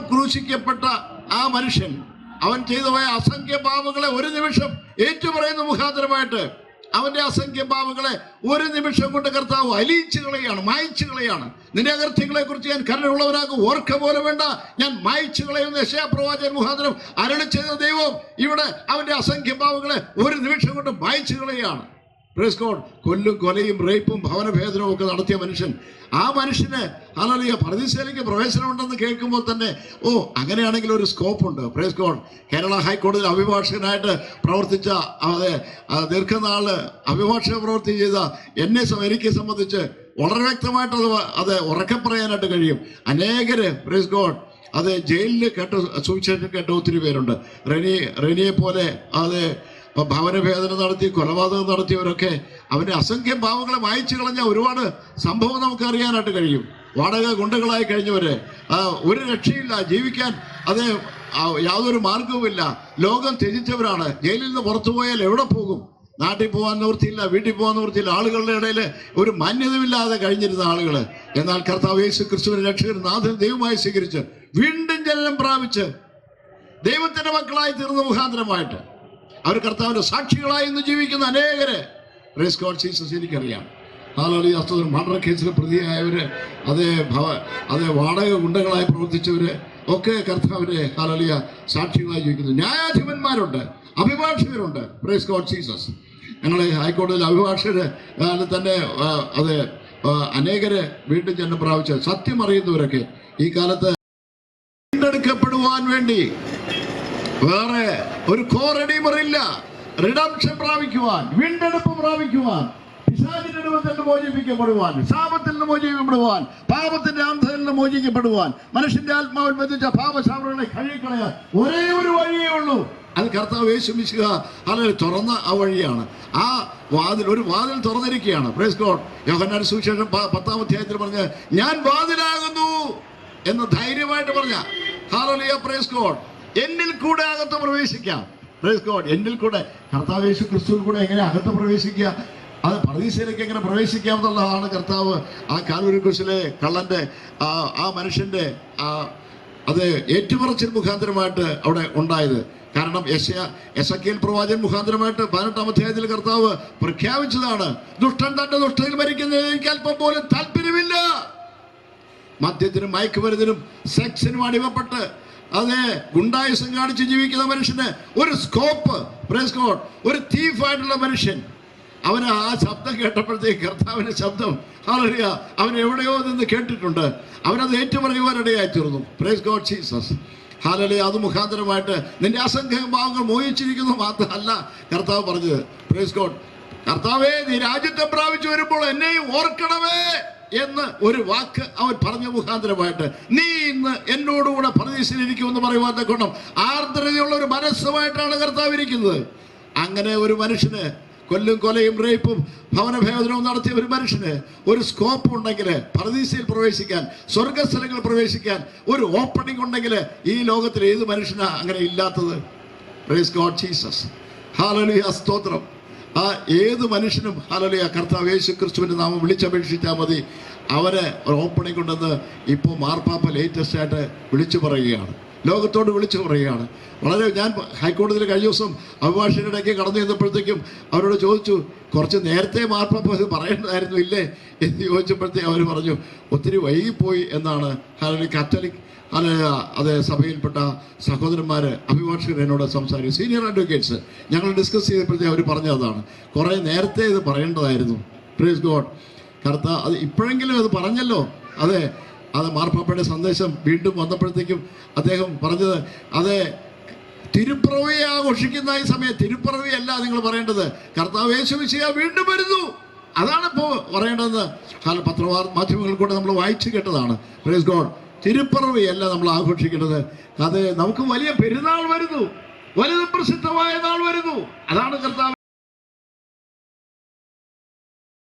ക്രൂശിക്കപ്പെട്ട ആ മനുഷ്യൻ അവൻ ചെയ്തു പോയ അസംഖ്യ പാപങ്ങളെ ഒരു നിമിഷം ഏറ്റുപറയുന്ന മുഖാന്തരമായിട്ട് അവന്റെ അസംഖ്യ പാപങ്ങളെ ഒരു നിമിഷം കൊണ്ട് കർത്താവ് അലിയിച്ചു കളയാണ്, മായിച്ചു കളയാണ്. നിന്റെ അകൃത്യങ്ങളെ കുറിച്ച് ഞാൻ കരുണയുള്ളവരാകും, ഓർക്ക പോലെ വേണ്ട, ഞാൻ മായിച്ചു കളയുന്ന യെശയ്യാപ്രവാചകൻ മുഖാന്തരം അരുളി ചെയ്ത ദൈവം ഇവിടെ അവന്റെ അസംഖ്യ പാപങ്ങളെ ഒരു നിമിഷം കൊണ്ട് മായിച്ചു കളയാണ്. Praise God. കൊല്ലും കൊലയും റേപ്പും ഭവനഭേദനവും ഒക്കെ നടത്തിയ മനുഷ്യൻ, ആ മനുഷ്യന് ഹല്ലേലൂയ പർദീസയിലേക്ക് പ്രവേശനമുണ്ടെന്ന് കേൾക്കുമ്പോൾ തന്നെ അങ്ങനെയാണെങ്കിൽ ഒരു സ്കോപ്പ് ഉണ്ട്. Praise God. കേരള ഹൈക്കോടതിയിൽ അഭിഭാഷകനായിട്ട് പ്രവർത്തിച്ച ദീർഘനാള് അഭിഭാഷക പ്രവൃത്തി ചെയ്ത എനിക്ക് സംബന്ധിച്ച് വളരെ വ്യക്തമായിട്ട് അത് ഉറക്കെ പറയാനായിട്ട് കഴിയും. അനേകര് പ്രൈസ് ഗോഡ് ജയിലിൽ സുവിശേഷം കേട്ട ഒത്തിരി പേരുണ്ട്. റെനിയെ പോലെ ഭവനഭേദന നടത്തി കൊലപാതകം നടത്തിയവരൊക്കെ അവന്റെ അസംഖ്യം പാവങ്ങളെ മായ്ച്ചു കളഞ്ഞ ഒരുപാട് സംഭവം നമുക്ക് അറിയാനായിട്ട് കഴിയും. വാടക ഗുണ്ടകളായി കഴിഞ്ഞവര് ഒരു രക്ഷയില്ല, ജീവിക്കാൻ യാതൊരു മാർഗവുമില്ല, ലോകം ത്യജിച്ചവരാണ്. ജയിലിൽ നിന്ന് പുറത്തു പോയാൽ എവിടെ പോകും? നാട്ടിൽ പോകാൻ നിവൃത്തിയില്ല, വീട്ടിൽ പോകാൻ നിവൃത്തിയില്ല. ആളുകളുടെ ഇടയിൽ ഒരു മാന്യതയില്ലാതെ കഴിഞ്ഞിരുന്ന ആളുകൾ, എന്നാൽ കർത്താവ് യേശു ക്രിസ്തുവിനെ രക്ഷകൻ നാഥൻ ദൈവമായി സ്വീകരിച്ച് വീണ്ടും ജനനം പ്രാപിച്ച് ദൈവത്തിന്റെ മക്കളായി തീർന്ന മുഖാന്തരമായിട്ട് അവർ കർത്താവിന്റെ സാക്ഷികളായി ഇന്ന് ജീവിക്കുന്ന അനേകര് പ്രൈസ് ഗോഡ് ജീസസ് എനിക്കറിയാം. ഹല്ലേലൂയ. മർഡർ കേസിൽ പ്രതിയായവര്, വാടക ഗുണ്ടകളായി പ്രവർത്തിച്ചവര് ഒക്കെ കർത്താവിന്റെ ഹല്ലേലൂയ സാക്ഷികളായി ജീവിക്കുന്നു. ന്യായാധിപന്മാരുണ്ട്, അഭിഭാഷകരുണ്ട്. Praise God Jesus. ഞങ്ങൾ ഹൈക്കോടതിയിൽ അഭിഭാഷകര് തന്നെ അനേകര് വീണ്ടും ജന്മം പ്രാപിച്ച സത്യം അറിയുന്നവരൊക്കെ ഈ കാലത്ത് വീണ്ടെടുക്കപ്പെടുവാൻ വേണ്ടി വേറെ ഒരു കോറഡീമർ ഇല്ല. റിഡംഷൻ പ്രാപിക്കുവാൻ, വീണ്ടെടുപ്പ് പ്രാപിക്കുവാൻ, പിശാചിന്റെ രൂപത്തിൽ മോചിപ്പിക്കപ്പെടുവാൻ, ശാപത്തിൽ നിന്ന് മോചിക്കപ്പെടുവാൻ, പാപത്തിന്റെ അന്ധതയിൽ നിന്ന് മോചിക്കപ്പെടുവാൻ, മനുഷ്യന്റെ ആത്മാവിൽ ബന്ധിച്ച പാപശാപങ്ങളെ കഴുകിക്കളയാൻ ഒരേ ഒരു വഴിയേ ഉള്ളൂ. അത് കർത്താവ് യേശു മിശിഹ തുറന്ന ആ വഴിയാണ്. ആ ഒരു വാതിൽ തുറന്നിരിക്കുകയാണ്. Praise God. യോഹന്നാൻ സുവിശേഷം 10-ാം അധ്യായത്തിൽ പറഞ്ഞ ഞാൻ വാതിലാകുന്നു എന്ന് ധൈര്യമായിട്ട് പറഞ്ഞ ഹല്ലേലൂയ. Praise God. എന്നിൽ കൂടെ അകത്ത് പ്രവേശിക്കാം. Praise God. എന്നിൽ കൂടെ കർത്താവ് യേശു ക്രിസ്തുവിൽ കൂടെ എങ്ങനെ അകത്ത് പ്രവേശിക്കുക, അത് പർദീസയിലേക്ക് എങ്ങനെ പ്രവേശിക്കാം എന്നുള്ളതാണ് കർത്താവ് ആ കാൽവരി ക്രൂശിലെ കള്ളന്റെ ആ മനുഷ്യന്റെ ഏറ്റുപറച്ചിൽ മുഖാന്തരമായിട്ട് അവിടെ ഉണ്ടായത്. കാരണം എസെക്കിയേൽ പ്രവാചകൻ മുഖാന്തരമായിട്ട് 18-ാം അധ്യായത്തിൽ കർത്താവ് പ്രഖ്യാപിച്ചതാണ്, ദുഷ്ടൻ തന്റെ ദുഷ്ടയിൽ മരിക്കുന്നതിന് എനിക്ക് അല്പം പോലും താല്പര്യമില്ല. മദ്യത്തിനും മയക്കുമരുന്നിനും സെക്സിനും അടിമപ്പെട്ട് ഗുണ്ടായുസം കാണിച്ച് ജീവിക്കുന്ന മനുഷ്യന് ഒരു സ്കോപ്പ്. Praise God. ഒരു തീഫായിട്ടുള്ള മനുഷ്യൻ, അവന് ആ ശബ്ദം കേട്ടപ്പോഴത്തേക്ക് കർത്താവിന്റെ ശബ്ദം ഹല്ലേലൂയ അവൻ എവിടെയോ നിന്ന് കേട്ടിട്ടുണ്ട്. അവനത് ഏറ്റുപറയുവാനിടയായി തീർന്നു. Price God Jesus. ഹല്ലേലൂയ. അത് മുഖാന്തരമായിട്ട് നിന്റെ അസംഖ്യ പാവങ്ങൾ മോഹിച്ചിരിക്കുന്നു മാത്രമല്ല കർത്താവ് പറഞ്ഞത്. Praise God. കർത്താവേ, നീ രാജ്യത്തെ പ്രാപിച്ചു വരുമ്പോൾ എന്നെയും ഓർക്കണമേ എന്ന് ഒരു വാക്ക് അവൻ പറഞ്ഞ മുഖാന്തരമായിട്ട് നീ ഇന്ന് എന്നോടുകൂടെ പരദീസയിലിരിക്കുമെന്ന് പറയുവാൻ കൊണ്ടും ആർദ്രതയുള്ള ഒരു മനസ്സുമായിട്ടാണ് കർത്താവ് ഇരിക്കുന്നത്. അങ്ങനെ ഒരു മനുഷ്യന് കൊല്ലും കൊലയും റേപ്പും ഭവനഭേദനവും നടത്തിയ ഒരു മനുഷ്യന് ഒരു സ്കോപ്പ് ഉണ്ടെങ്കിൽ പരദീസയിൽ പ്രവേശിക്കാൻ, സ്വർഗസ്ഥലങ്ങളിൽ പ്രവേശിക്കാൻ ഒരു ഓപ്പണിംഗ് ഉണ്ടെങ്കിൽ ഈ ലോകത്തിൽ ഏത് മനുഷ്യനാ അങ്ങനെ ഇല്ലാത്തത്? Price God Jesus. ഹല്ലേലൂയ. സ്തോത്രം. ഏത് മനുഷ്യനും ഹല്ലേലൂയ കർത്താവ് യേശു ക്രിസ്തുവിന്റെ നാമം വിളിച്ചപേക്ഷിച്ചാൽ മതി, അവന് ഒരു ഓപ്പണിംഗ് ഉണ്ടെന്ന് ഇപ്പോൾ മാർപ്പാപ്പ ലേറ്റസ്റ്റ് ആയിട്ട് വിളിച്ചു പറയുകയാണ്, ലോകത്തോട് വിളിച്ചു പറയുകയാണ്. ഞാൻ ഹൈക്കോടതിയിൽ കഴിഞ്ഞ ദിവസം അഭിഭാഷകരുടെ ഇടയ്ക്ക് കടന്നു ചെന്നപ്പോഴത്തേക്കും അവരോട് ചോദിച്ചു, കുറച്ച് നേരത്തെ മാർപ്പാപ്പ ഇത് പറയേണ്ടതായിരുന്നു ഇല്ലേ എന്ന് ചോദിച്ചപ്പോഴത്തേക്ക് അവർ പറഞ്ഞു ഒത്തിരി വൈകിപ്പോയി എന്നാണ്. കാത്തലിക് സഭയിൽപ്പെട്ട സഹോദരന്മാര് അഭിഭാഷകർ എന്നോട് സംസാരിക്കും, സീനിയർ അഡ്വക്കേറ്റ്സ് ഞങ്ങൾ ഡിസ്കസ് ചെയ്തപ്പോഴത്തേക്ക് അവർ പറഞ്ഞതാണ് കുറെ നേരത്തെ ഇത് പറയേണ്ടതായിരുന്നു. Praise God. അത് ഇപ്പോഴെങ്കിലും അത് പറഞ്ഞല്ലോ. അത് മാർപ്പാപ്പയുടെ സന്ദേശം വീണ്ടും വന്നപ്പോഴത്തേക്കും അദ്ദേഹം പറഞ്ഞത് തിരുപ്പിറവിയെ ആഘോഷിക്കുന്ന ഈ സമയം തിരുപ്പിറവിയല്ല നിങ്ങൾ പറയേണ്ടത്, കർത്താവ് യേശു മിശിഹ വീണ്ടും വരുന്നു, അതാണ് ഇപ്പോൾ പറയേണ്ടതെന്ന് പത്രമാധ്യമങ്ങളിൽ കൂടെ നമ്മൾ വായിച്ചു കേട്ടതാണ്. Praise God. തിരുപ്പിറവിയല്ല നമ്മൾ ആഘോഷിക്കേണ്ടത്, നമുക്ക് വലിയ പെരുന്നാൾ വരുന്നു, വലുതും പ്രസിദ്ധമായ നാൾ വരുന്നു, അതാണ് കർത്താവ്